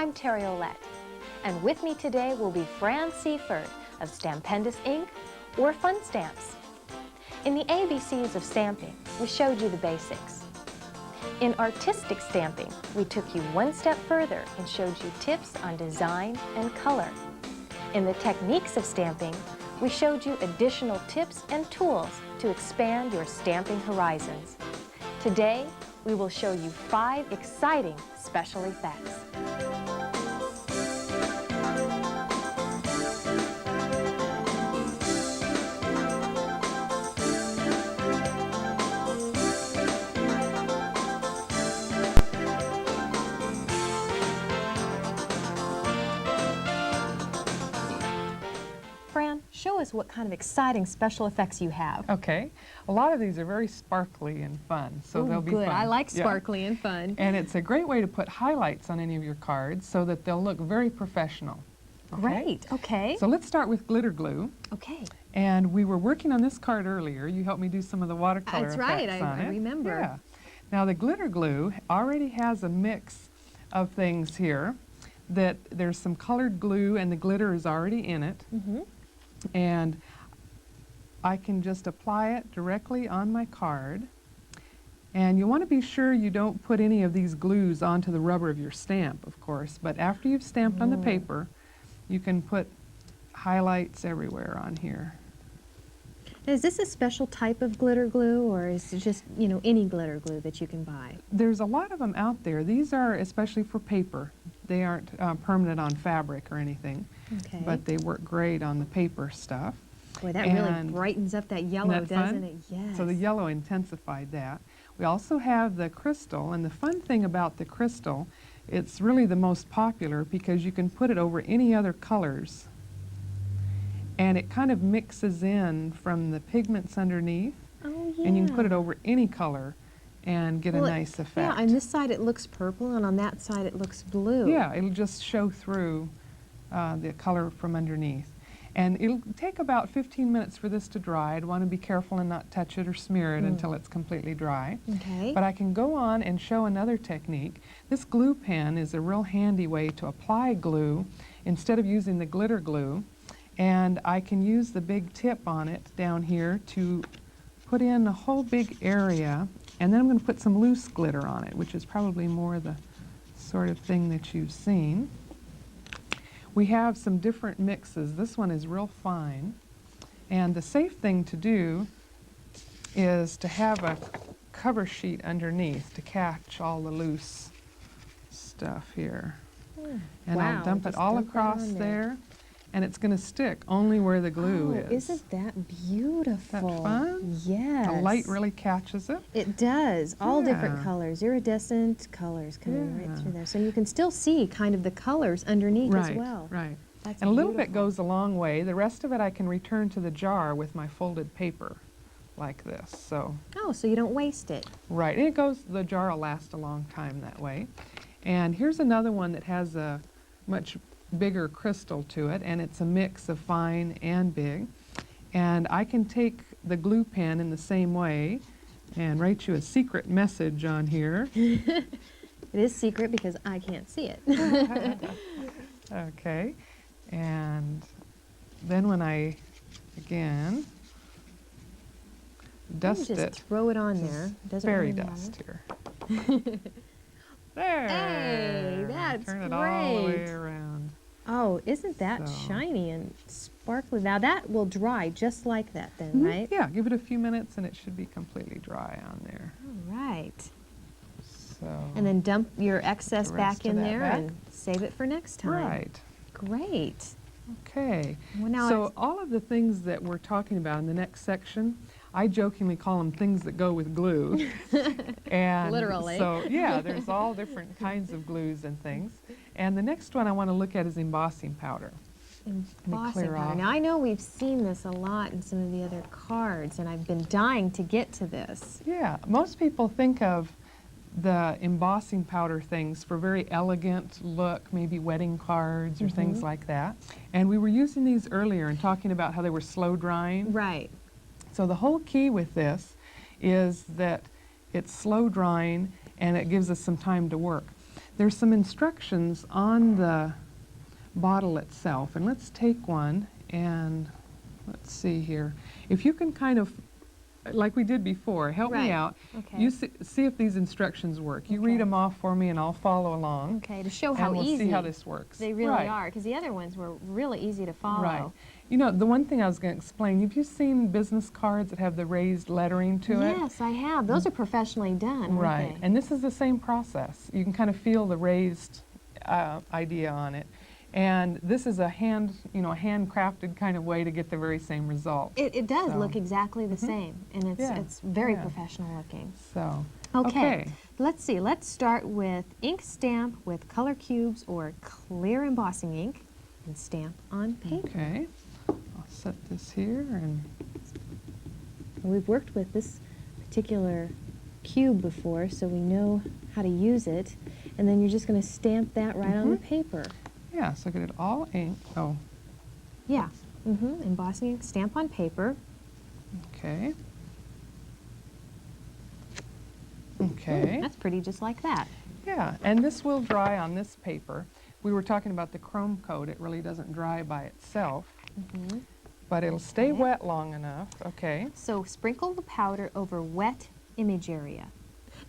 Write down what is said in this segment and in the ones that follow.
I'm Terry Olette, and with me today will be Fran Seaford of Stampendous Ink or Fun Stamps. In the ABCs of stamping, we showed you the basics. In artistic stamping, we took you one step further and showed you tips on design and color. In the techniques of stamping, we showed you additional tips and tools to expand your stamping horizons. Today, we will show you 5 exciting special effects. Fran, show us what kind of exciting special effects you have. Okay. A lot of these are very sparkly and fun, so Ooh, they'll be good. fun. I like sparkly and fun. And it's a great way to put highlights on any of your cards so that they'll look very professional. Okay? Great. Okay. So let's start with glitter glue. Okay. And we were working on this card earlier. You helped me do some of the watercolor That's right. effects on I it. remember. Yeah. Now the glitter glue already has a mix of things here that there's some colored glue and the glitter is already in it. Mm-hmm. And I can just apply it directly on my card. And you want to be sure you don't put any of these glues onto the rubber of your stamp, of course, but after you've stamped on the paper, you can put highlights everywhere on here. Is this a special type of glitter glue, or is it just, you know, any glitter glue that you can buy? There's a lot of them out there. These are especially for paper. They aren't permanent on fabric or anything, Okay. but they work great on the paper stuff. Boy, that really And brightens up that yellow, isn't that doesn't fun? it? Yes. So the yellow intensified that. We also have the crystal, and the fun thing about the crystal, it's really the most popular because you can put it over any other colors. And it kind of mixes in from the pigments underneath, Oh, yeah. and you can put it over any color and get Well, a nice effect. Yeah, on this side it looks purple, and on that side it looks blue. Yeah, it'll just show through the color from underneath. And it'll take about 15 minutes for this to dry. I'd want to be careful and not touch it or smear it until it's completely dry. Okay. But I can go on and show another technique. This glue pen is a real handy way to apply glue instead of using the glitter glue. And I can use the big tip on it down here to put in a whole big area, and then I'm going to put some loose glitter on it, which is probably more the sort of thing that you've seen. We have some different mixes. This one is real fine, and the safe thing to do is to have a cover sheet underneath to catch all the loose stuff here. And Wow, I'll dump it just all dump that across on there, and it's going to stick only where the glue Oh, is. isn't that beautiful? Isn't that fun? Yes. The light really catches it. It does. All different Yeah. colors, iridescent colors coming right Yeah. through there. So you can still see kind of the colors underneath as well. Right. That's And a little bit beautiful. goes a long way. The rest of it I can return to the jar with my folded paper like this. So, Oh, so you don't waste it. right. And it goes, the jar will last a long time that way. And here's another one that has a much bigger crystal to it, and it's a mix of fine and big. And I can take the glue pen in the same way and write you a secret message on here. It is secret because I can't see it. Okay. And then when I, again, dust You just it, throw it on there. Doesn't fairy really dust matter. here. There. Hey, that's Turn it all the way great. around. Oh, isn't that So. shiny and sparkly? Now that will dry just like that then, Mhm. right? Yeah, give it a few minutes and it should be completely dry on there. All right. So. And then dump your excess the back rest in of that there back. and save it for next time. Right. Great. Okay. Well, now So all of the things that we're talking about in the next section, I jokingly call them things that go with glue. And Literally. So yeah, there's all different kinds of glues and things. And the next one I want to look at is embossing powder. Embossing clear powder. off. Now I know we've seen this a lot in some of the other cards, and I've been dying to get to this. Yeah, most people think of the embossing powder things for very elegant look, maybe wedding cards or things like that. And we were using these earlier and talking about how they were slow drying. Right. So the whole key with this is that it's slow drying and it gives us some time to work. There's some instructions on the bottle itself, and let's take one and let's see here. If you can kind of, like we did before, help me Right. out. Okay. You see if these instructions work. You read Okay. them off for me and I'll follow along. Okay, to show how and we'll easy see how this works. they really Right. are, because the other ones were really easy to follow. Right. You know, the one thing I was going to explain, have you seen business cards that have the raised lettering to it? Yes, I have. Those are professionally done, aren't Right. they? And this is the same process. You can kind of feel the raised idea on it. And this is a handcrafted kind of way to get the very same result. It does So, look exactly the same, and Yeah, it's very yeah. professional looking. So, Okay, let's see. Let's start with ink stamp with color cubes or clear embossing ink and stamp on paper. Okay. I'll set this here and We've worked with this particular cube before, so we know how to use it. And then you're just going to stamp that right on the paper. yeah, so get it all inked. Oh, Yeah. Embossing ink, stamp on paper. okay. Okay. That's pretty just like that. Yeah, and this will dry on this paper. We were talking about the chrome coat. It really doesn't dry by itself, but it'll stay Okay. wet long enough. Okay. So sprinkle the powder over wet image area.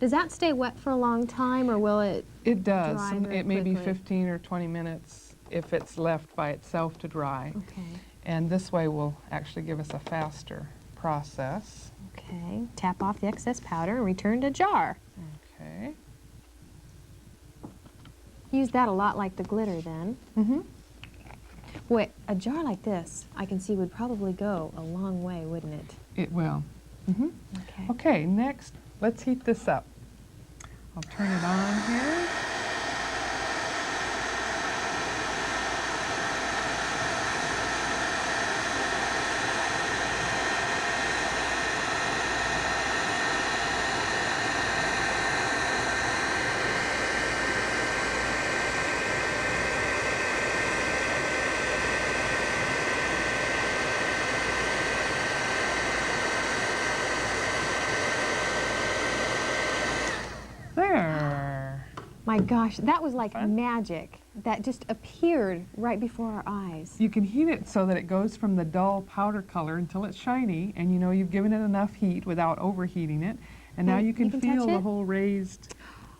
Does that stay wet for a long time, or will it? It does. Dry very It may be quickly. 15 or 20 minutes if it's left by itself to dry. Okay. And this way will actually give us a faster process. Okay. Tap off the excess powder and return to jar. Okay. Use that a lot like the glitter then. Wait, a jar like this, I can see would probably go a long way, wouldn't it? It will. Okay. Okay, next, let's heat this up. I'll turn it on here. There. My gosh, that was like Fun. magic. That just appeared right before our eyes. You can heat it so that it goes from the dull powder color until it's shiny, and you know you've given it enough heat without overheating it, and now And you can touch feel the it? whole raised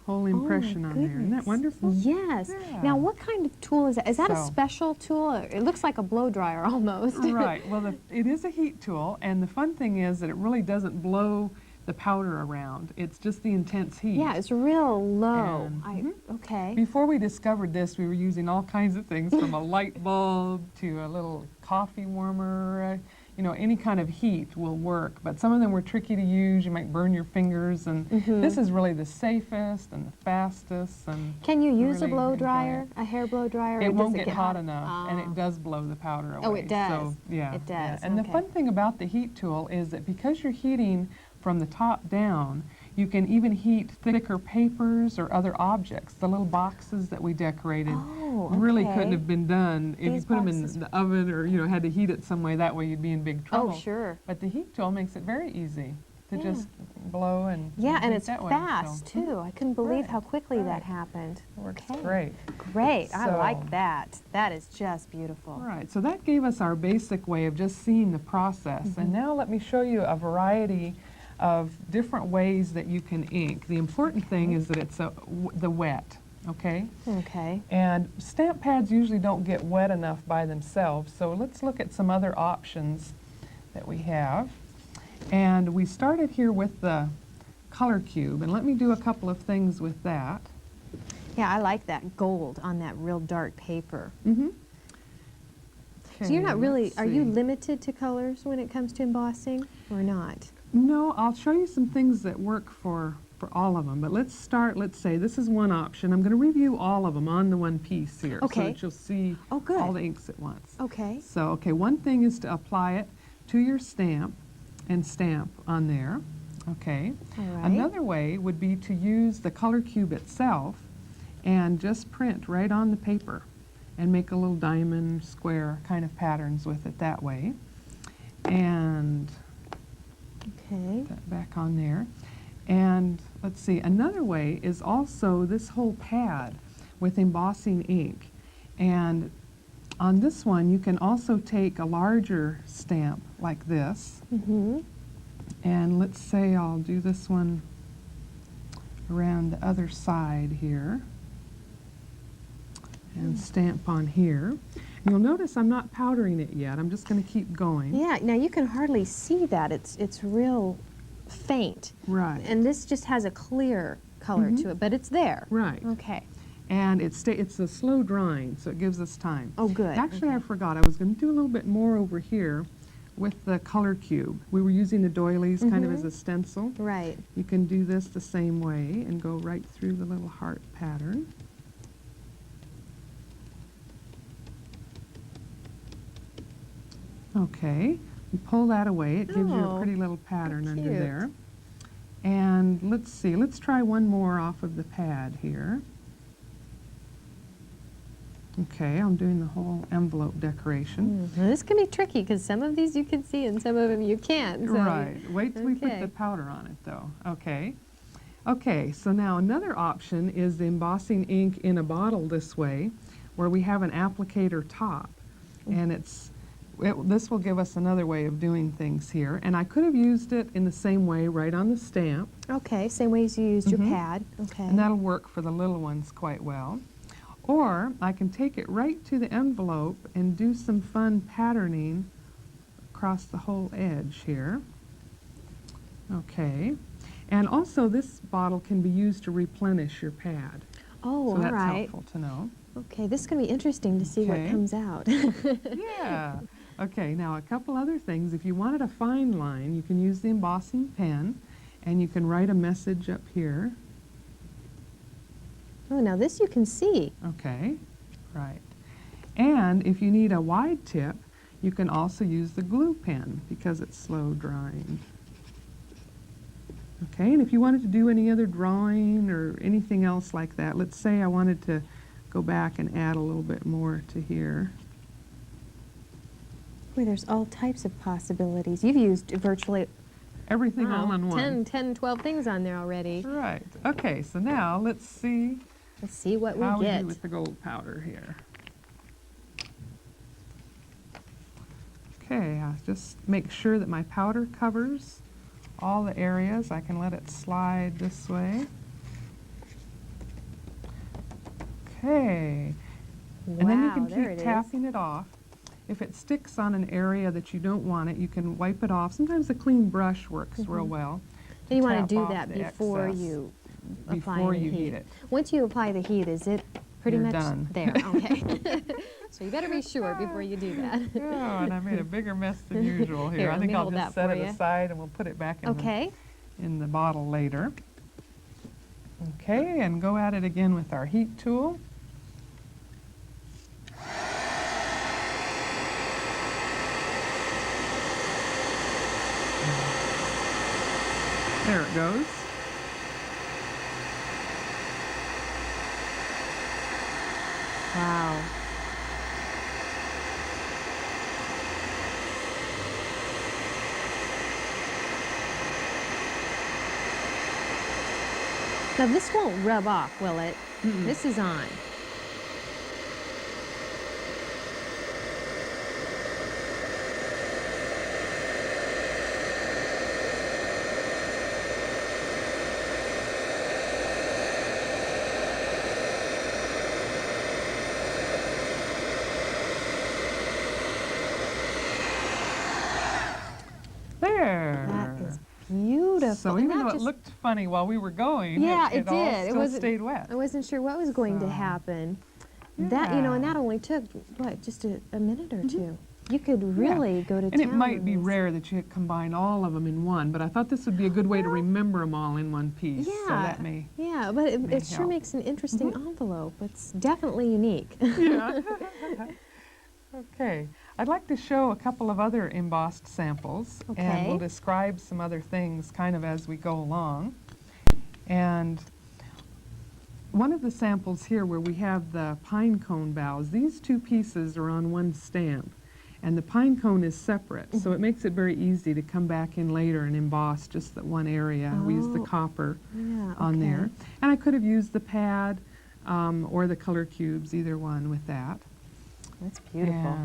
impression Oh my on there. Isn't that goodness. wonderful? Yes. Yeah. Now, what kind of tool is that? Is that a So- special tool? It looks like a blow dryer almost. Right. Well, it is a heat tool, and the fun thing is that it really doesn't blow the powder around. It's just the intense heat. Yeah, it's real low. And- Okay. Before we discovered this, we were using all kinds of things from a light bulb to a little coffee warmer. You know, any kind of heat will work, but some of them were tricky to use. You might burn your fingers, and this is really the safest and the fastest. And Can you use a really blow enjoy dryer, it. a hair blow dryer? or It does won't get hot enough, and Ah. it does blow the powder away. Oh, it does. So, yeah, It yeah. does, And okay. the fun thing about the heat tool is that because you're heating from the top down, you can even heat thicker papers or other objects. The little boxes that we decorated Oh, really okay. couldn't have been done if These you put them in boxes- the oven or had to heat it some way. That way you'd be in big trouble. Oh, sure. But the heat tool makes it very easy to Yeah. just blow and Yeah, and heat it's that way. fast, So, too. I couldn't believe Right, how quickly that right. happened. it works Okay. great. Great. I So- like that. That is just beautiful. All right, so that gave us our basic way of just seeing the process. And now let me show you a variety of different ways that you can ink. The important thing is that it's the wet, okay? Okay. And stamp pads usually don't get wet enough by themselves, so let's look at some other options that we have. And we started here with the color cube, and let me do a couple of things with that. Yeah, I like that gold on that real dark paper. So you're not Okay, really, let's are you see. limited to colors when it comes to embossing or not? No, I'll show you some things that work for all of them, but let's start, let's say, this is one option. I'm going to review all of them on the one piece here so Okay. that you'll see Oh, good. all the inks at once. Okay. So, okay, one thing is to apply it to your stamp and stamp on there, okay? All right. Another way would be to use the color cube itself and just print right on the paper and make a little diamond, square kind of patterns with it that way. And Okay. that back on there. And let's see, another way is also this whole pad with embossing ink. And on this one, you can also take a larger stamp like this. And let's say I'll do this one around the other side here and stamp on here. You'll notice I'm not powdering it yet. I'm just going to keep going. Yeah, now you can hardly see that. It's real faint. Right. And this just has a clear color to it, but it's there. Right. Okay. And it's a slow drying, so it gives us time. Oh, good. Actually, I forgot. I was going to do a little bit more over here with the color cube. We were using the doilies kind of as a stencil. Right. You can do this the same way and go right through the little heart pattern. Okay, you pull that away. It gives you a pretty little pattern under there. And let's see, let's try one more off of the pad here. Okay, I'm doing the whole envelope decoration. This can be tricky because some of these you can see and some of them you can't. So. Right, wait till we put the powder on it though. Okay. Okay, so now another option is the embossing ink in a bottle this way, where we have an applicator top. And this will give us another way of doing things here. And I could have used it in the same way right on the stamp. Okay, same way as you used your pad. Okay. And that'll work for the little ones quite well. Or I can take it right to the envelope and do some fun patterning across the whole edge here. Okay. And also this bottle can be used to replenish your pad. Oh, so that's all right. helpful to know. Okay, this is going to be interesting to see what comes out. Yeah. Okay, now a couple other things. If you wanted a fine line, you can use the embossing pen and you can write a message up here. Oh, now this you can see. Okay, right. And if you need a wide tip, you can also use the glue pen because it's slow drying. Okay, and if you wanted to do any other drawing or anything else like that, let's say I wanted to go back and add a little bit more to here. Boy, there's all types of possibilities. You've used virtually everything all in one. 10, 12 things on there already. Right. Okay, so now let's see what how we we get. do with the gold powder here. Okay, I'll just make sure that my powder covers all the areas. I can let it slide this way. Okay. Wow, and then you can there keep it tapping it off. If it sticks on an area that you don't want it, you can wipe it off. Sometimes a clean brush works real well. And you want tap to do off that the before excess you before apply you the heat heat. it. Once you apply the heat, is it pretty You're much done. there? Okay. So you better be sure before you do that. Oh, and I made a bigger mess than usual here. Here, I let think me I'll hold just that set for it you. aside and we'll put it back in, Okay. in the bottle later. Okay, and go at it again with our heat tool. There it goes. Wow. Now this won't rub off, will it? This is on. There. That is beautiful. So And even that though it just- looked funny while we were going, Yeah, it it all did. still stayed wet. I wasn't sure what was going to So, happen. That, you know, and yeah. that only took, what, just a minute or two. You could really go to town And it might on be these. rare that you combine all of them in one, but I thought this would be a good way to remember them all in one piece. Yeah, So that may. yeah, but it may sure help. makes an interesting envelope. It's definitely unique. Yeah. Okay. I'd like to show a couple of other embossed samples, and we'll Okay. describe some other things kind of as we go along. And one of the samples here where we have the pine cone boughs, these two pieces are on one stamp. And the pine cone is separate, so it makes it very easy to come back in later and emboss just that one area. We use the Oh, copper yeah, on okay. there. And I could have used the pad or the color cubes, either one with that. That's beautiful.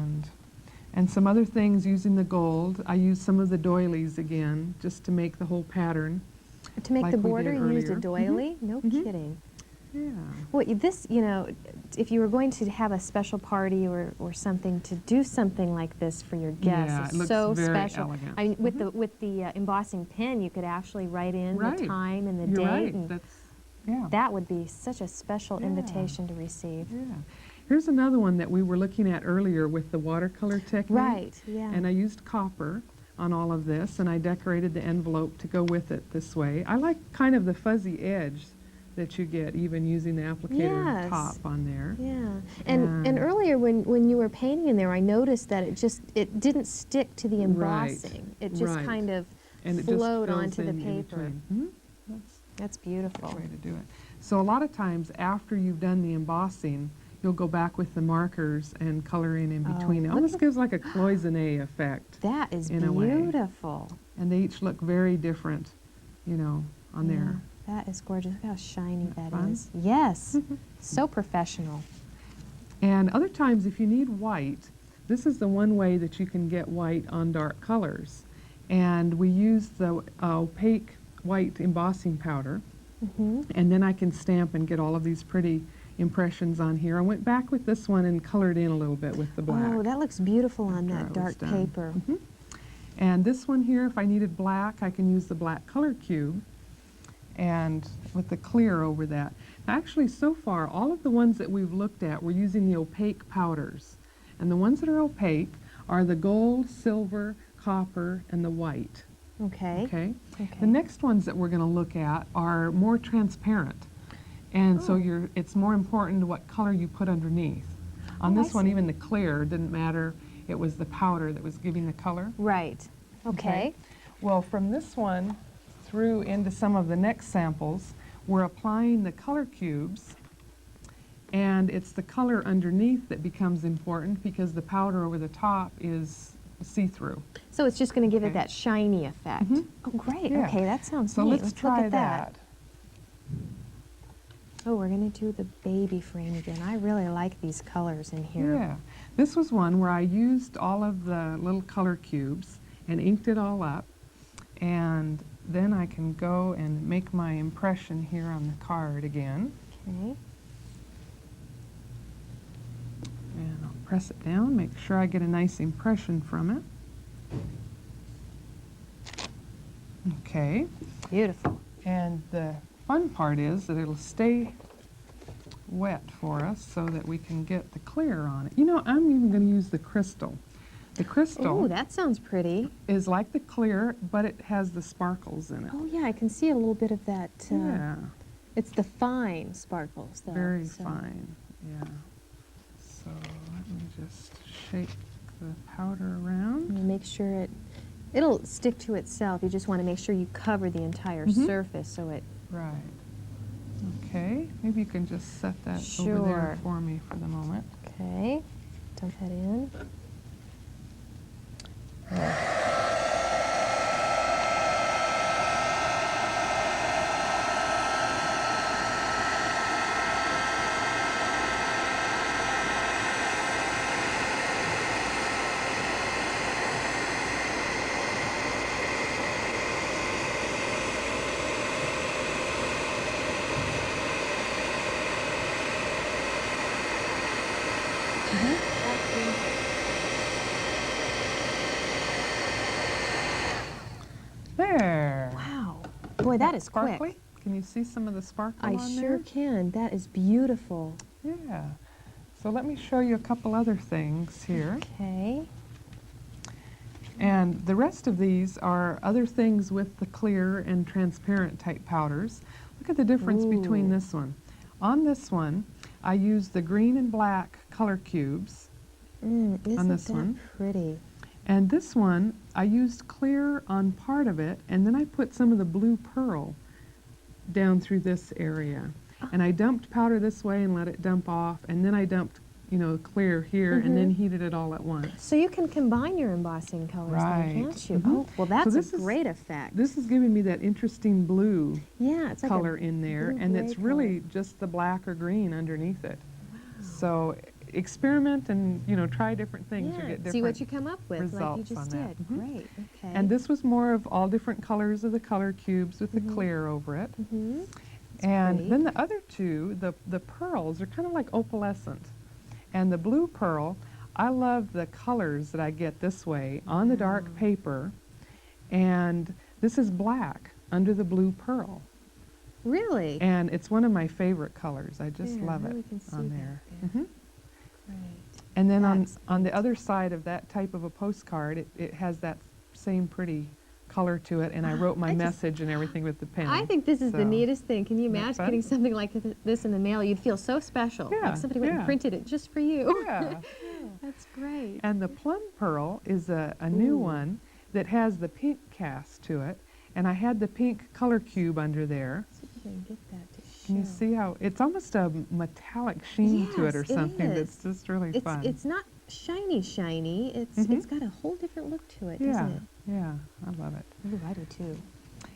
And some other things using the gold. I used some of the doilies again, just to make the whole pattern. To make like the we border, did you used a earlier. doily? No kidding. Yeah. Well, this, you know, if you were going to have a special party or something, to do something like this for your guests Yeah, it is looks so very special. elegant. I mean, with the embossing pen, you could actually write in Right. the time and the You're date, right. and Yeah. that would be such a special Yeah. invitation to receive. Yeah. Here's another one that we were looking at earlier with the watercolor technique. Right. Yeah. And I used copper on all of this, and I decorated the envelope to go with it this way. I like kind of the fuzzy edge that you get even using the applicator Yes. top on there. Yeah, and earlier when you were painting in there, I noticed that it didn't stick to the Right, embossing. It just right. kind of And it just flowed fills onto the in paper. between. That's That's beautiful. the way to do it. So a lot of times after you've done the embossing, you'll go back with the markers and color in between. It look almost at- gives like a cloisonne effect. That is In a way. beautiful. And they each look very different, you know, on Yeah, there. that is gorgeous. Look how shiny Isn't that that fun? is. Yes, so professional. And other times if you need white, this is the one way that you can get white on dark colors. And we use the opaque white embossing powder, and then I can stamp and get all of these pretty impressions on here. I went back with this one and colored in a little bit with the black. Oh, that looks beautiful on after that I was dark done. paper. And this one here, if I needed black, I can use the black color cube and with the clear over that. Actually, so far, all of the ones that we've looked at, we're using the opaque powders. And the ones that are opaque are the gold, silver, copper, and the white. Okay. Okay? Okay. The next ones that we're going to look at are more transparent. And so it's more important what color you put underneath. On Oh, this I one, see. even the clear didn't matter. It was the powder that was giving the color. Right. Okay. Well, from this one through into some of the next samples, we're applying the color cubes, and it's the color underneath that becomes important because the powder over the top is see-through. So it's just going to give it Okay. that shiny effect. Oh, great. Yeah. Okay, that sounds So neat. let's look try at that. Oh, we're going to do the baby frame again. I really like these colors in here. Yeah. This was one where I used all of the little color cubes and inked it all up, and then I can go and make my impression here on the card again. Okay. And I'll press it down, make sure I get a nice impression from it. Okay. Beautiful. And the fun part is that it'll stay wet for us so that we can get the clear on it. You know, I'm even going to use the crystal. The crystal Oh, that sounds pretty. is like the clear, but it has the sparkles in it. Oh, yeah, I can see a little bit of that. Yeah, It's the fine sparkles, though. very so- fine, yeah. So let me just shake the powder around. And make sure it'll stick to itself. You just want to make sure you cover the entire surface so it. Right. Okay, maybe you can just set that over Sure. there for me for the moment. Okay. Dump that in. There. Wow. Boy, that is quick. Sparkly? Can you see some of the sparkle I on sure there? can. That is beautiful. Yeah. So let me show you a couple other things here. Okay. And the rest of these are other things with the clear and transparent type powders. Look at the difference between Ooh. this one. On this one, I used the green and black color cubes. Isn't this that one. pretty? And this one, I used clear on part of it, and then I put some of the blue pearl down through this area. And I dumped powder this way and let it dump off, and then I dumped you know, clear here and then heated it all at once. So you can combine your embossing colors Right. then, can't you? Oh, well, that's this a is- great effect. This is giving me that interesting blue Yeah, it's like color in there, and blue-gray it's really just the black or green underneath it. So experiment and, you know, try different things. You Yeah, get different see what you come up with, like you results just on did. that. Great, okay. And this was more of all different colors of the color cubes with the clear over it. And great. then the other two, the pearls, are kind of like opalescent. And the blue pearl, I love the colors that I get this way on the dark paper. And this is black under the blue pearl. Really? And it's one of my favorite colors. I just There, love now it we can see on that there. there. Right. And then That's on the other side of that type of a postcard, it has that same pretty color to it, and I wrote my I just- message and everything with the pen. I think this is the So, neatest thing. Can you isn't that imagine fun? getting something like this in the mail? You'd feel so special. Yeah, Like somebody went and yeah. printed it just for you. Yeah. That's great. And the plum pearl is a new Ooh. one that has the pink cast to it, and I had the pink color cube under there. See if you can get that to show. Can you see how it's almost a metallic sheen to it or Yes, it something is. that's just really fun. It's not shiny. It's got a whole different look to it, yeah, doesn't it? yeah, I love it. Ooh, I do too.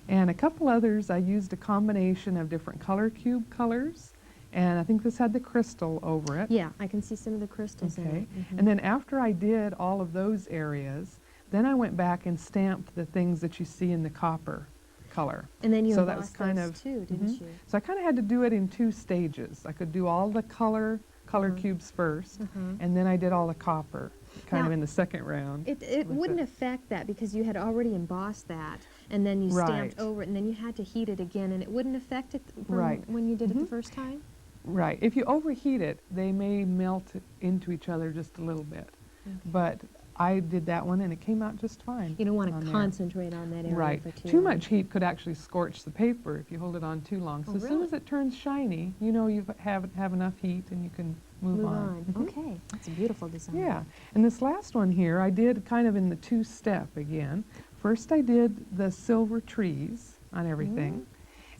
And a couple others, I used a combination of different color cube colors, and I think this had the crystal over it. Yeah, I can see some of the crystals in Okay. it. And then after I did all of those areas, then I went back and stamped the things that you see in the copper color. And then you So that was embossed kind those of too, didn't you? So I kind of had to do it in 2 stages. I could do all the color cubes first, and then I did all the copper kind Now, of in the second round. It with wouldn't it. affect that because you had already embossed that, and then you stamped Right. over it, and then you had to heat it again, and it wouldn't affect it from Right. when you did it the first time? Right. If you overheat it, they may melt into each other just a little bit. But I did that one, and it came out just fine. You don't want on to there. concentrate on that area Right. for too Too long. much heat could actually scorch the paper if you hold it on too long. So Oh, as soon really? as it turns shiny, you know you have enough heat and you can move on. Okay, that's a beautiful design. Yeah. And this last one here, I did kind of in the 2-step again. First I did the silver trees on everything.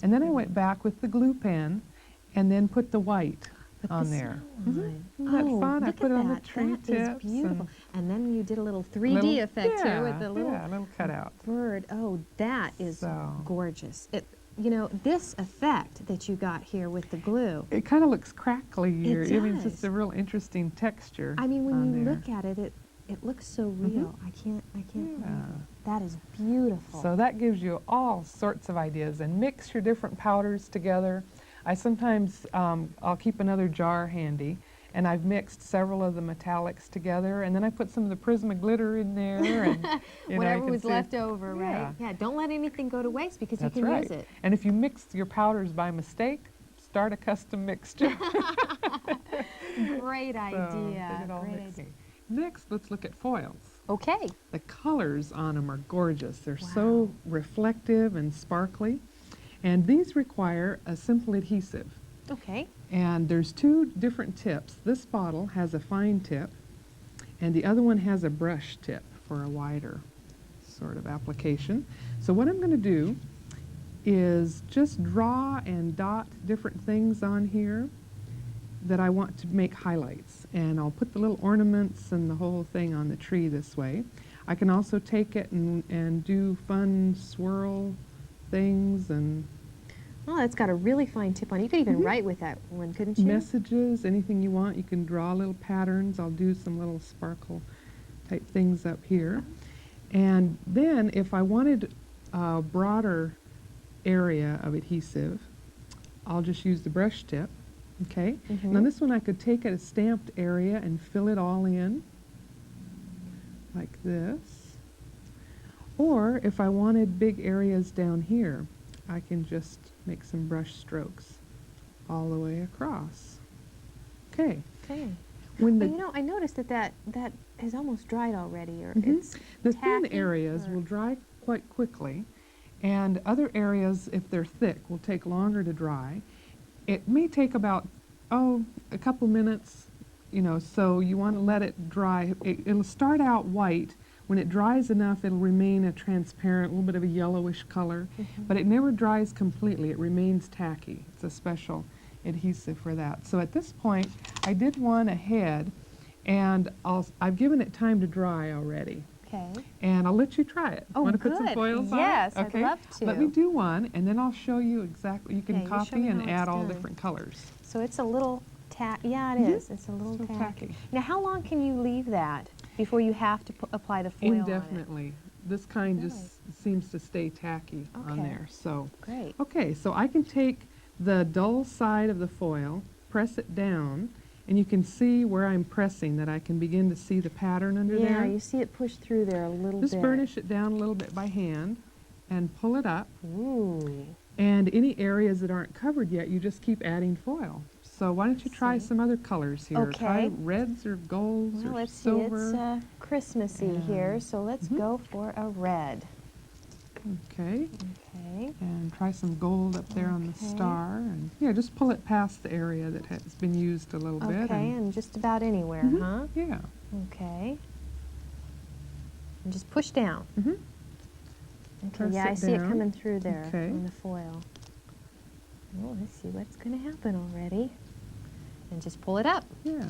And then I went back with the glue pen and then put the white Put on the there. sunlight. Isn't that Oh, fun? I look put at it on the that. tree That is tips beautiful. And then you did a little 3D little- effect here with yeah, the little yeah, a little cutout. bird. Oh, that is So- gorgeous. You know, this effect that you got here with the glue, It kind of looks crackly here. It I mean, it's does. just a real interesting texture. I mean, when on you there. look at it, it looks so real. I can't believe Yeah. it. That is beautiful. So that gives you all sorts of ideas, and mix your different powders together. I sometimes, I'll keep another jar handy, and I've mixed several of the metallics together, and then I put some of the Prisma glitter in there, and you know, Whatever you can was see- left over, Yeah. right? Yeah, don't let anything go to waste because That's you can right. use it. And if you mix your powders by mistake, start a custom mixture. Great So, idea. get it all Great mixed. idea. Next, let's look at foils. Okay. The colors on them are gorgeous. They're so reflective and sparkly. And these require a simple adhesive. Okay. And there's 2 different tips. This bottle has a fine tip, and the other one has a brush tip for a wider sort of application. So what I'm going to do is just draw and dot different things on here that I want to make highlights. And I'll put the little ornaments and the whole thing on the tree this way. I can also take it and do fun swirl things and Well, it's got a really fine tip on it. You could even write with that one, couldn't you? messages, anything you want. You can draw little patterns. I'll do some little sparkle type things up here. And then if I wanted a broader area of adhesive, I'll just use the brush tip. Okay. Now this one I could take a stamped area and fill it all in like this. Or if I wanted big areas down here, I can just make some brush strokes all the way across. Okay. Okay. When But the you know, I noticed that has almost dried already, or Mhm. it's the thin tacky, areas or- will dry quite quickly, and other areas, if they're thick, will take longer to dry. It may take about, a couple minutes, you know, so you want to let it dry. It'll start out white. When it dries enough, it'll remain a transparent, little bit of a yellowish color, but it never dries completely. It remains tacky. It's a special adhesive for that. So at this point, I did one ahead, and I've given it time to dry already. Okay. And I'll let you try it. Oh, Want to put some good. foils on? Yes, it? Okay. I'd love to. Let me do one, and then I'll show you exactly. You Okay, can you show copy me and how it's add all done. different colors. So it's a little yeah, it is. It's a little So tacky. tacky. Now, how long can you leave that before you have to apply the foil Indefinitely. This kind Really? just seems to stay tacky on Okay. there. So, Great. okay, so I can take the dull side of the foil, press it down, and you can see where I'm pressing that I can begin to see the pattern under Yeah, there. you see it push through there a little Just bit. burnish it down a little bit by hand and pull it up. Ooh. And any areas that aren't covered yet, you just keep adding foil. So why don't you try See. some other colors here? Okay. Try reds or golds Well, or let's see. silver. It's Christmassy here, so let's Mhm. go for a red. Okay. Okay. And try some gold up there on the Okay. star. And yeah, just pull it past the area that has been used a little bit. Okay, and just about anywhere, Mhm. huh? Yeah. Okay. And just push down. Mm-hmm. Okay, Press yeah, it I see it down. coming through there Okay. on the foil. Well, let's see what's going to happen already. And just pull it up. Yeah.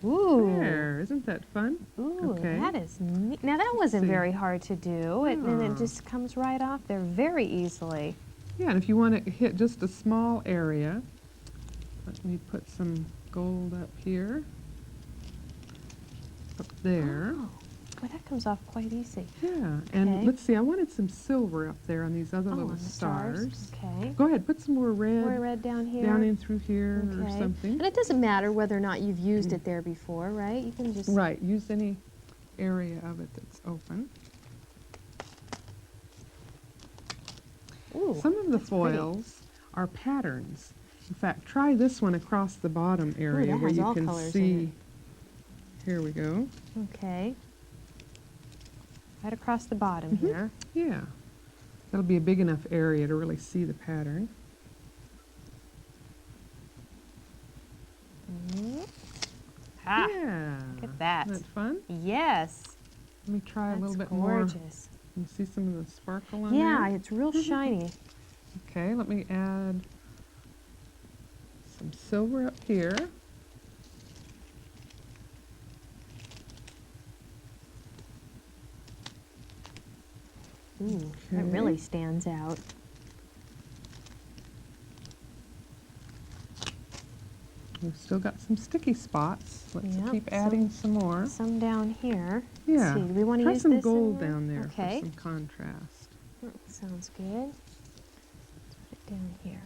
Ooh. There. Isn't that fun? Ooh, Okay. that is neat. Now that wasn't see. very hard to do, and it Ah. just comes right off there very easily. Yeah, and if you want to hit just a small area, let me put some gold up here. Up there. Oh, boy, that comes off quite easy. Yeah, and Okay. let's see, I wanted some silver up there on these other Oh, little on the stars. Okay. Go ahead, put some more red, More red down here. down in through here or Okay. something. And it doesn't matter whether or not you've used it there before, right? You can just... Right, use any area of it that's open. Ooh, Some of the that's pretty. foils are patterns. In fact, try this one across the bottom area that where has you all can colors in see. Here we go. Okay. Right across the bottom Mhm. here. Yeah, that'll be a big enough area to really see the pattern. Ah, Yeah. look at that. Isn't that fun? Yes. Let me try a That's little bit more. gorgeous. You see some of the sparkle on Yeah, there? it's real shiny. Okay, let me add some silver up here. Ooh, that Okay. really stands out. We've still got some sticky spots. Let's Yep, keep some- adding some more. Some down here. Yeah. Let's see, do we want to Try use some this in gold there? down there Okay. for some contrast. Sounds good. Put it down here.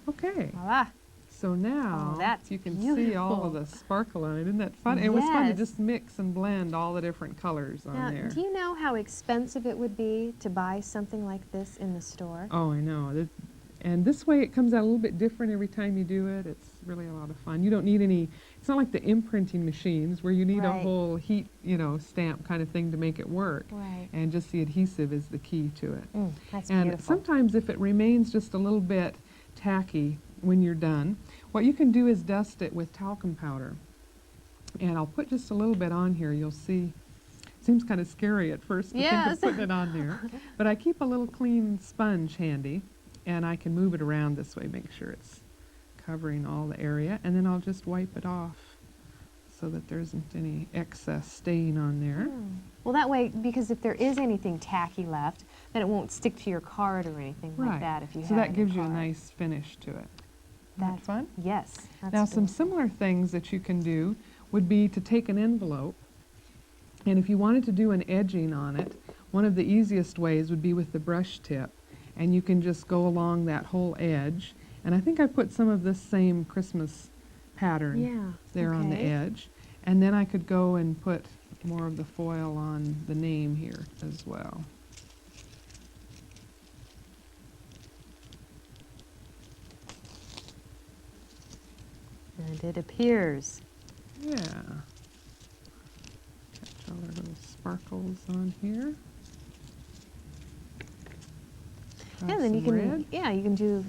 Okay, Voila. so now that's you can see all of beautiful. the sparkle on it. Isn't that fun? It was fun to Yes. just mix and blend all the different colors on Now, there. do you know how expensive it would be to buy something like this in the store? Oh, I know. And this way it comes out a little bit different every time you do it. It's really a lot of fun. You don't need any, it's not like the imprinting machines where you need a Right. whole heat, stamp kind of thing to make it work. Right. And just the adhesive is the key to it. That's And beautiful. sometimes if it remains just a little bit tacky when you're done, what you can do is dust it with talcum powder. And I'll put just a little bit on here. You'll see. It seems kind of scary at first to think Yes. of putting it on there. But I keep a little clean sponge handy, and I can move it around this way, make sure it's covering all the area. And then I'll just wipe it off so that there isn't any excess stain on there. Well, that way, because if there is anything tacky left, then it won't stick to your card or anything like that if you So have that it in gives you a card. nice finish to it. Isn't that That's fun? Yes. That's Now, some beautiful. similar things that you can do would be to take an envelope, and if you wanted to do an edging on it, one of the easiest ways would be with the brush tip, and you can just go along that whole edge. And I think I put some of this same Christmas pattern Yeah. there on the okay. edge, and then I could go and put more of the foil on the name here as well. And it appears. Yeah. Catch all our little sparkles on here. Try And then you some can, red. yeah, you can do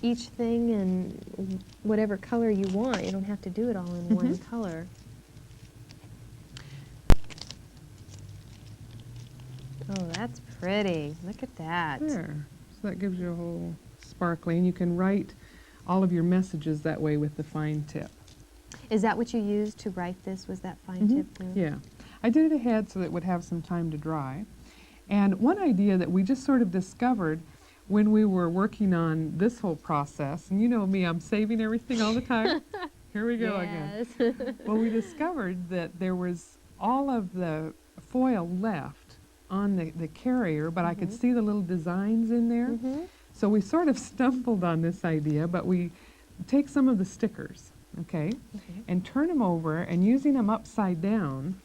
each thing in whatever color you want. You don't have to do it all in one color. Oh, that's pretty. Look at that. There. So that gives you a whole sparkly, and you can write all of your messages that way with the fine tip. Is that what you used to write this? Was that fine tip glue? Yeah. I did it ahead so that it would have some time to dry. And one idea that we just sort of discovered when we were working on this whole process, and you know me, I'm saving everything all the time. Here we go again. Well, we discovered that there was all of the foil left on the carrier, but I could see the little designs in there. So we sort of stumbled on this idea, but we take some of the stickers, okay, and turn them over, and using them upside down.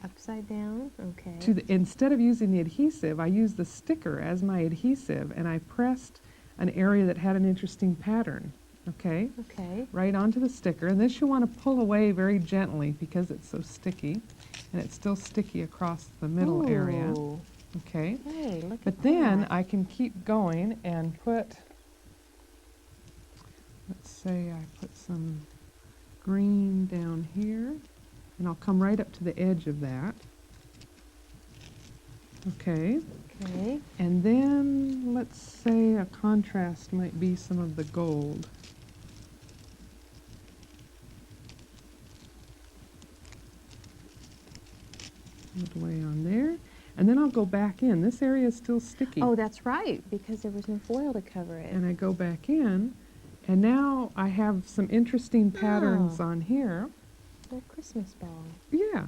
Upside down, okay. Instead of using the adhesive, I used the sticker as my adhesive, and I pressed an area that had an interesting pattern, okay? Okay. Right onto the sticker, and this you want to pull away very gently because it's so sticky, and it's still sticky across the middle area, okay? Hey, look But at then that. I can keep going and put, let's say I put some green down here, and I'll come right up to the edge of that. Okay. Okay. And then let's say a contrast might be some of the gold. All the way on there. And then I'll go back in. This area is still sticky. Oh, that's right, because there was no foil to cover it. And I go back in, and now I have some interesting patterns Oh. on here. A Christmas ball. Yeah.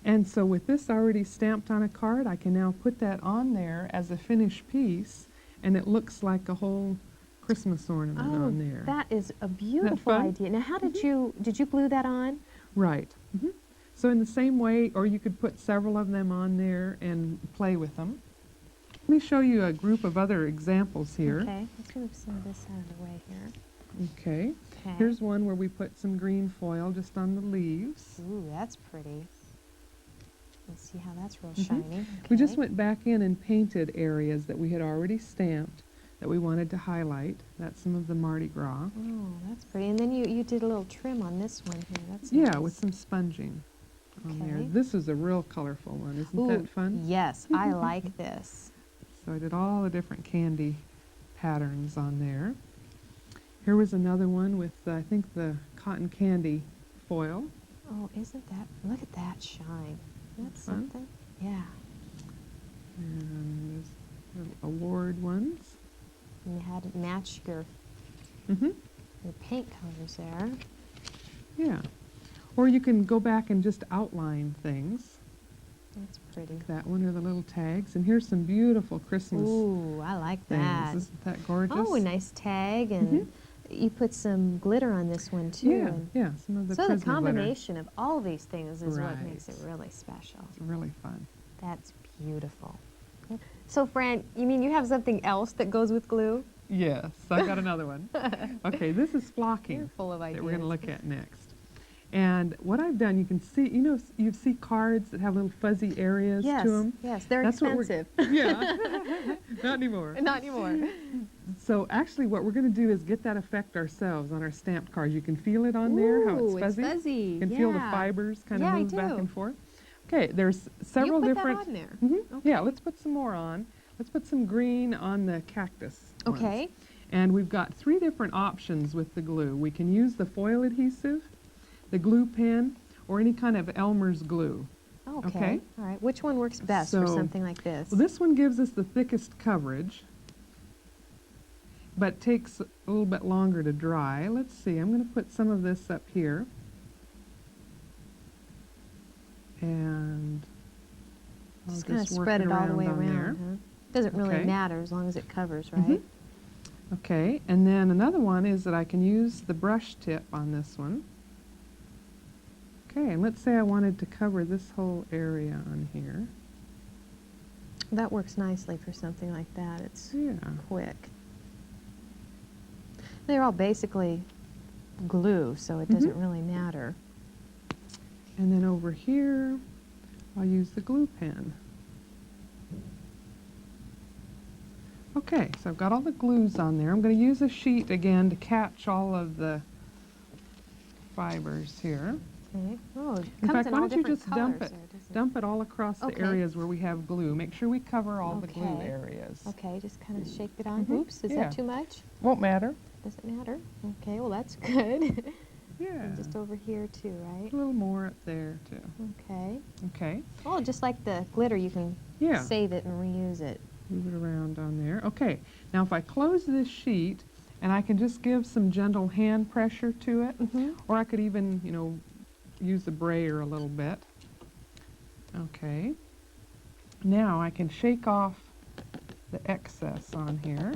And so with this already stamped on a card, I can now put that on there as a finished piece, and it looks like a whole Christmas ornament on there. That is a beautiful fun? idea. Now, how did you glue that on? Right. So in the same way, or you could put several of them on there and play with them. Let me show you a group of other examples here. Okay, let's move some of this out of the way here. Okay. Okay. Here's one where we put some green foil just on the leaves. Ooh, that's pretty. Let's see how that's real shiny. We just Okay. went back in and painted areas that we had already stamped that we wanted to highlight. That's some of the Mardi Gras. Oh, that's pretty. And then you did a little trim on this one here. That's Yeah, nice. with some sponging on there. Okay. This is a real colorful one. Isn't Ooh, that fun? yes, I like this. So I did all the different candy patterns on there. Here was another one with, I think, the cotton candy foil. Oh, isn't that, look at that shine. That's Fun. something. Yeah. And there's little award ones. And you had it match your Mm-hmm. paint colors there. Yeah. Or you can go back and just outline things. That's pretty. Like that one, or the little tags. And here's some beautiful Christmas Ooh, I like things. that. Isn't that gorgeous? Oh, a nice tag, and you put some glitter on this one too. Yeah, and yeah, some of the so the Christmas glitter. combination of all these things is what makes it Right. really special. It's really fun. That's beautiful. So, Fran, you mean you have something else that goes with glue? Yes, I've got another one. Okay, this is You're flocking full of ideas. that we're going to look at next. And what I've done, you can see, you know, you see cards that have little fuzzy areas Yes, to them. yes, they're That's what we're- expensive. Yeah, not anymore. Not anymore. So actually what we're going to do is get that effect ourselves on our stamped cards. You can feel it on there, how Ooh, it's fuzzy. You You can feel the fibers kind of Yeah, I move back do. and forth. Okay, there's several you put different... that on there. Mhm. Yeah, let's put some more on. Let's put some green on the cactus ones. Okay. And we've got 3 different options with the glue. We can use the foil adhesive, the glue pen, or any kind of Elmer's glue. Okay. Okay. All right. Which one works best for So, something like this? Well, this one gives us the thickest coverage, but takes a little bit longer to dry. Let's see, I'm going to put some of this up here. And I'll Just kind of work spread it all the way on there. around. Huh? Doesn't really Okay. matter as long as it covers, right? Okay, and then another one is that I can use the brush tip on this one. Okay, and let's say I wanted to cover this whole area on here. That works nicely for something like that. It's Yeah. quick. They're all basically glue, so it doesn't really matter. And then over here, I'll use the glue pen. Okay, so I've got all the glues on there. I'm going to use a sheet again to catch all of the fibers here. Okay. Oh, it In comes fact, in why all don't you different just dump colors it? there, doesn't dump it all across the Okay. areas where we have glue. Make sure we cover all the glue Okay. areas. Okay, just kind of shake it on. Mhm, Oops, is yeah. that too much? Won't matter. Doesn't matter. Okay, well that's good. Yeah. And just over here too, right? A little more up there too. Okay. Okay. Oh, just like the glitter, you can Yeah. save it and reuse it. Move it around on there. Okay. Now if I close this sheet, and I can just give some gentle hand pressure to it, or I could even, you know, use the brayer a little bit. Okay. Now I can shake off the excess on here.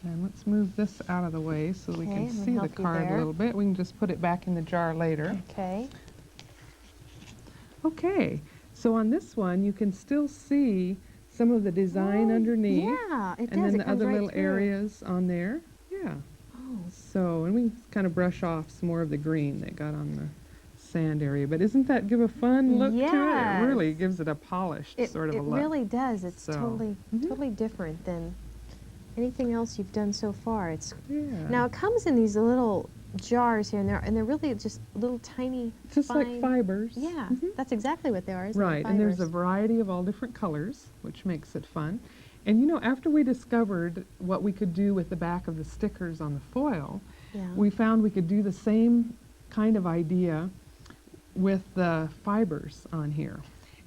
And let's move this out of the way so we Okay, can I'm gonna see the help you card a there. little bit. We can just put it back in the jar later. Okay. Okay, so on this one you can still see some of the design Oh, underneath. yeah, it And does. then It the comes other right little through. areas on there. Yeah. Oh, So, and we can kind of brush off some more of the green that got on the sand area. But isn't that give a fun look to it? It really Yes. gives it a polished sort of a it look. really does. It's So, totally different than anything else you've done so far. It's Yeah. now it comes in these little jars here, and they're really just little tiny, Just like fine- fibers. Yeah, Mhm. that's exactly what they are. Isn't it? Right, and there's a Fibers. variety of all different colors, which makes it fun. And you know, after we discovered what we could do with the back of the stickers on the foil, Yeah. we found we could do the same kind of idea with the fibers on here.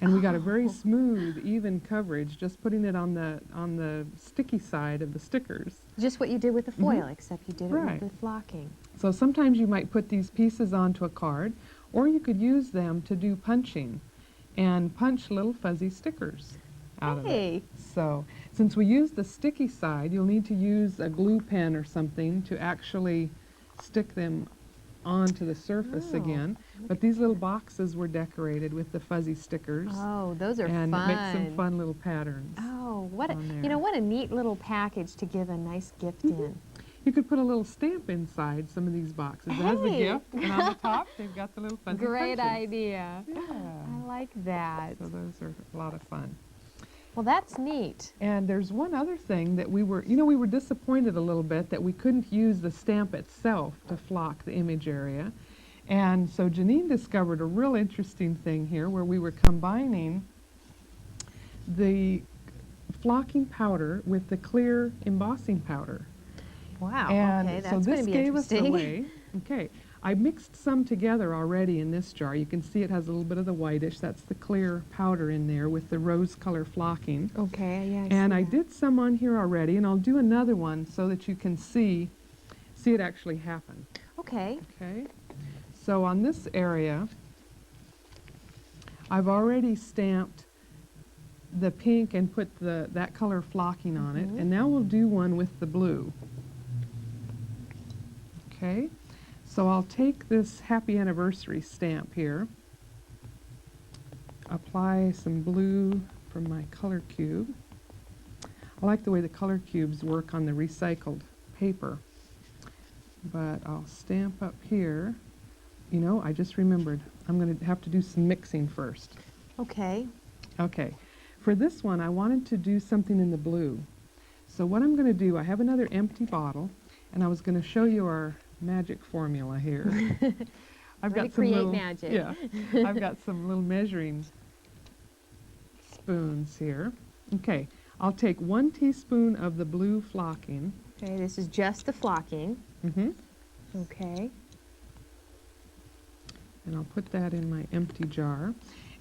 And we got a very Oh. smooth, even coverage just putting it on the sticky side of the stickers. Just what you did with the foil, except you did it Right. with the flocking. So sometimes you might put these pieces onto a card, or you could use them to do punching and punch little fuzzy stickers out of it. Hey. So since we use the sticky side, you'll need to use a glue pen or something to actually stick them onto the surface Oh, again. But these little boxes were decorated with the fuzzy stickers. Oh, those are And fun. it makes some fun little patterns. Oh, what a, on you there. know, what a neat little package to give a nice gift in. You could put a little stamp inside some of these boxes as a Hey. gift, and on the top they've got the little fuzzy Great punches. idea. Yeah. I like that. So those are a lot of fun. Well, that's neat. And there's one other thing that we were disappointed a little bit that we couldn't use the stamp itself to flock the image area. And so Janine discovered a real interesting thing here where we were combining the flocking powder with the clear embossing powder. Wow. And okay, so that's going this to be gave us a interesting. way. Okay, I mixed some together already in this jar. You can see it has a little bit of the whitish. That's the clear powder in there with the rose color flocking. Okay, yeah. And see I that. did some on here already, and I'll do another one so that you can see it actually happen. Okay. Okay. So on this area, I've already stamped the pink and put that color flocking on it, and now we'll do one with the blue. Okay, so I'll take this happy anniversary stamp here, apply some blue from my color cube. I like the way the color cubes work on the recycled paper, but I'll stamp up here. You know, I just remembered, I'm going to have to do some mixing first. Okay. Okay, for this one I wanted to do something in the blue. So what I'm going to do, I have another empty bottle, and I was going to show you our magic formula here. I've Ready got some create little, magic. Yeah, I've got some little measuring spoons here. Okay, I'll take 1 teaspoon of the blue flocking. Okay, this is just the flocking. Mm-hmm. Okay. And I'll put that in my empty jar.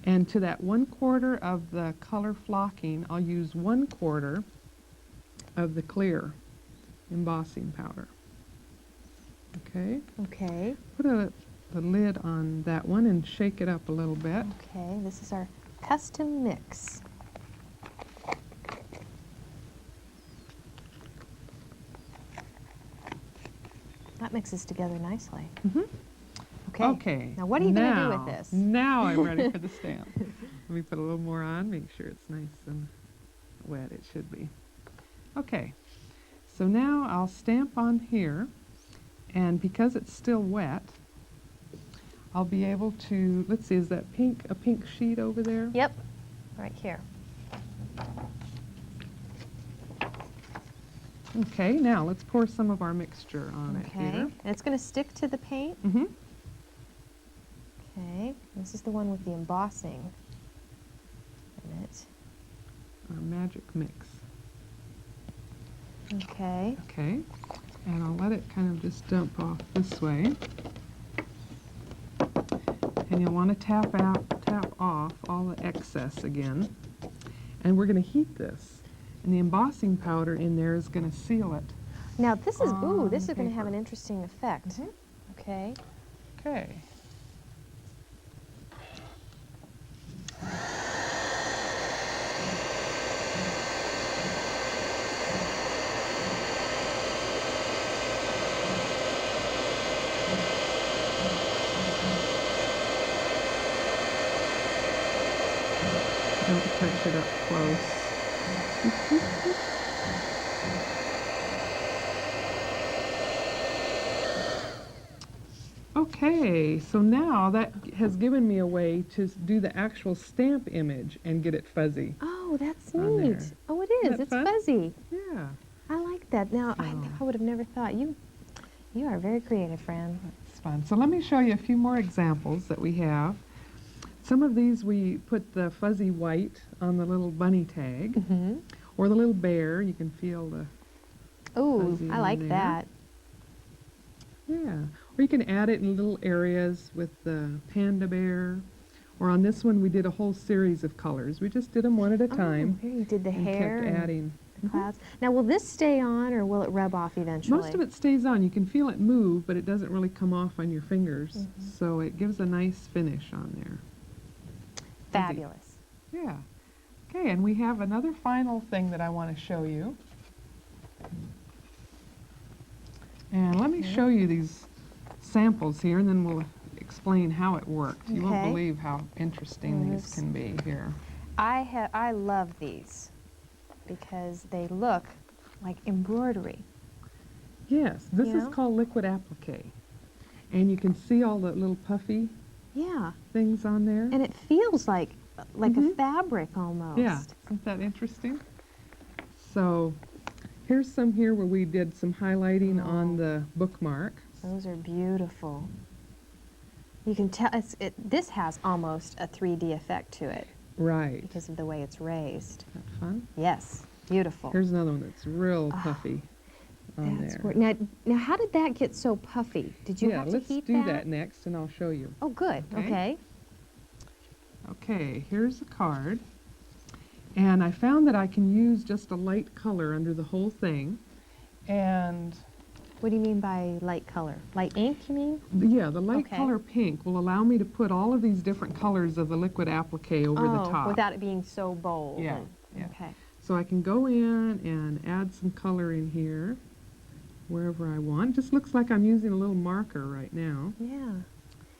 And to that 1/4 of the color flocking, I'll use 1/4 of the clear embossing powder. Okay, Okay. put the lid on that one and shake it up a little bit. Okay, this is our custom mix. That mixes together nicely. Mhm. Okay. Okay. Now what are you going to do with this? Now I'm ready for the stamp. Let me put a little more on, make sure it's nice and wet. It should be. Okay. So now I'll stamp on here, and because it's still wet, I'll be able to, let's see, is that a pink sheet over there? Yep, right here. Okay, now let's pour some of our mixture on it Okay, here. and it's going to stick to the paint. Mm-hmm. Okay, this is the one with the embossing in it. Our magic mix. Okay. Okay, and I'll let it kind of just dump off this way. And you'll want to tap off all the excess again. And we're going to heat this. And the embossing powder in there is going to seal it. Now this is, ooh, on this the is going to have paper. an interesting effect. Mhm. Okay. Okay. Don't touch it up close. Okay, so now that has given me a way to do the actual stamp image and get it fuzzy. Oh, that's On neat. there. Oh, it Isn't is. that It's fun? fuzzy. Yeah, I like that. Now, So- I would have never thought. You are very creative, Fran. it's fun. So let me show you a few more examples that we have. Some of these we put the fuzzy white on the little bunny tag, Mm-hmm. or the little bear. You can feel the, Ooh, Fuzzy I on like there. that. yeah. Or you can add it in little areas with the panda bear. Or on this one we did a whole series of colors. We just did them one at a time. Oh, here you did the and hair kept and adding. the clouds. Now, will this stay on or will it rub off eventually? Most of it stays on. You can feel it move, but it doesn't really come off on your fingers. Mhm. So it gives a nice finish on there. Fabulous. Yeah. Okay, and we have another final thing that I want to show you. And let me Okay. show you these samples here, and then we'll explain how it works. You won't Okay. believe how interesting these Yes. can be here. I love these because they look like embroidery. Yes, this You is know? called liquid applique. And you can see all the little puffy Yeah, things on there. and it feels like a Mhm. fabric almost. Yeah, isn't that interesting? So here's some here where we did some highlighting Oh. on the bookmark. Those are beautiful. You can tell this has almost a 3D effect to it Right. because of the way it's raised. Isn't that fun? Yes, beautiful. Here's another one that's real Ah, puffy on That's there. where, now, how did that get so puffy? Did you Yeah, have to let's heat do that next and I'll show you. Oh, good. Okay. Okay. Okay, here's a card. And I found that I can use just a light color under the whole thing. And What do you mean by light color? Light ink, you mean? yeah, the light Okay. color pink will allow me to put all of these different colors of the liquid applique over the top. Without it being so bold. Yeah, and- yeah. Okay. So I can go in and add some color in here wherever I want. Just looks like I'm using a little marker right now. Yeah.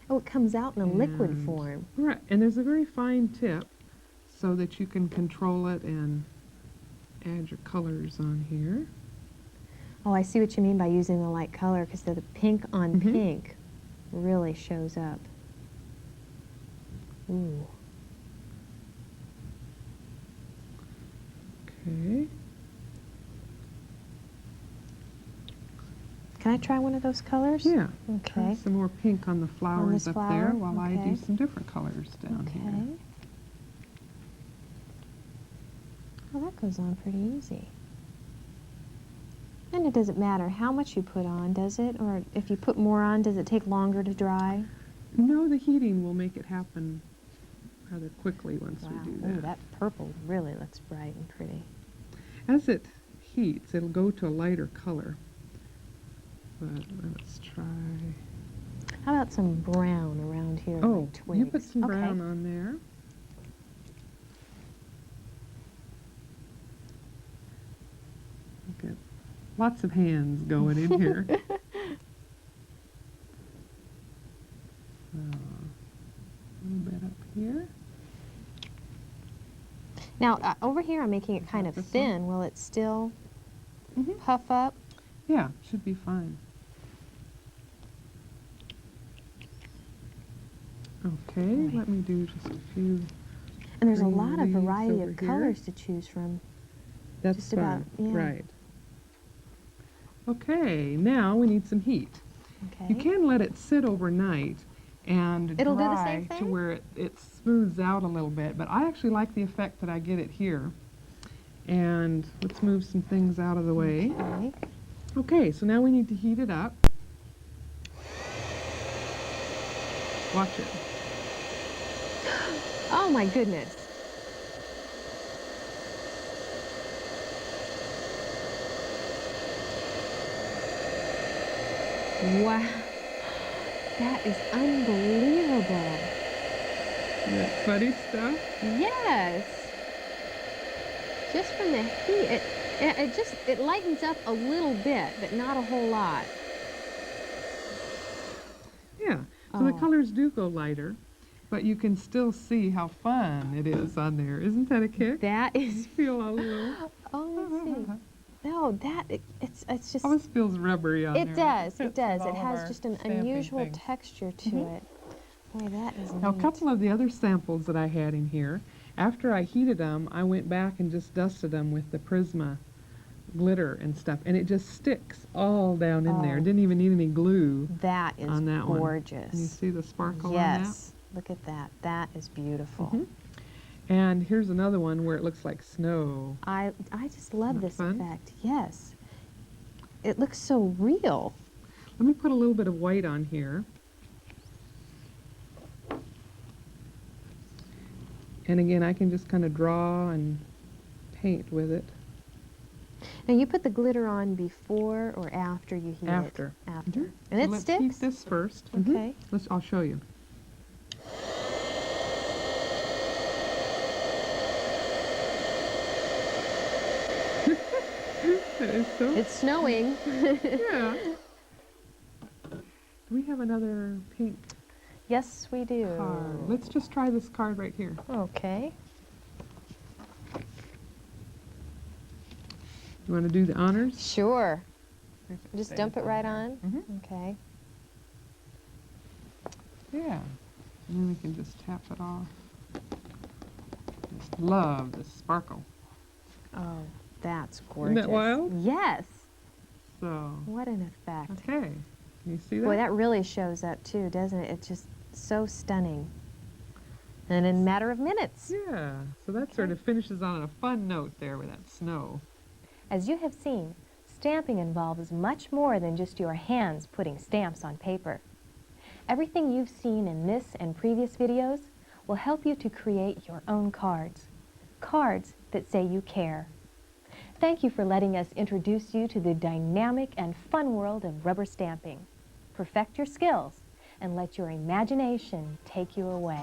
Oh, it comes out in a liquid And- form. Right, and there's a very fine tip so that you can control it and add your colors on here. Oh, I see what you mean by using the light color because the pink on Mhm. pink really shows up. Ooh. Okay. Can I try one of those colors? Yeah. Okay. Try some more pink on the flowers this up flower? there while I Okay. do some different colors down Okay. here. Well, that goes on pretty easy. And it doesn't matter how much you put on, does it? Or if you put more on, does it take longer to dry? No, the heating will make it happen rather quickly once we do Ooh, that. that purple really looks bright and pretty. As it heats, it'll go to a lighter color. But let's try. How about some brown around here? Oh, like twigs? you put some Okay. brown on there. Look at lots of hands going in here. A little bit up here. Now, over here I'm making it kind of This one? thin. Will it still Mhm. puff up? Yeah, should be fine. Okay, Right. let me do just a few. And there's a green lot of leaves variety over of here. colors to choose from. That's just about, fine. yeah. Right. Okay, now we need some heat. Okay. You can let it sit overnight and It'll do the dry same to thing? where it smooths out a little bit, but I actually like the effect that I get it here. And let's move some things out of the way. Okay. Okay, so now we need to heat it up. Watch it. Oh my goodness. Wow. That is unbelievable. That funny stuff. Yes. Just from the heat, it lightens up a little bit, but not a whole lot. Yeah, so the Oh. colors do go lighter, but you can still see how fun it is on there. Isn't that a kick? That is. Feel all little. Oh, let's see. No, it's just. Always feels rubbery on there. It does. It fits does. with It all of has our just an stamping unusual things. texture to it. Boy, that is Now, a neat. couple of the other samples that I had in here, after I heated them, I went back and just dusted them with the Prisma glitter and stuff, and it just sticks all down in there. Oh. Didn't even need any glue That is on that one. gorgeous. Can you see the sparkle Yes. Look at that. That is beautiful. on that? And here's another one where it looks like snow. I just love Isn't that this fun? effect. Yes. It looks so real. Let me put a little bit of white on here. And again, I can just kind of draw and paint with it. Now you put the glitter on before or after you heat After. it? After. Mhm. And So it let's sticks? heat this first. Okay. I'll show you. That is so. It's snowing. Yeah. Do we have another pink Yes, we do. card? Let's just try this card right here. Okay. You want to do the honors? Sure. Just dump it right on? Mhm. Okay. Yeah. And then we can just tap it off. Just love the sparkle. Oh, that's gorgeous. Isn't that wild? Yes. So, What an effect. okay. Can you see that? Boy, that really shows up too, doesn't it? It's just so stunning. And in a matter of minutes. Yeah. So that sort of finishes on a fun note there with that snow. As you have seen, stamping involves much more than just your hands putting stamps on paper. Everything you've seen in this and previous videos will help you to create your own cards. Cards that say you care. Thank you for letting us introduce you to the dynamic and fun world of rubber stamping. Perfect your skills and let your imagination take you away.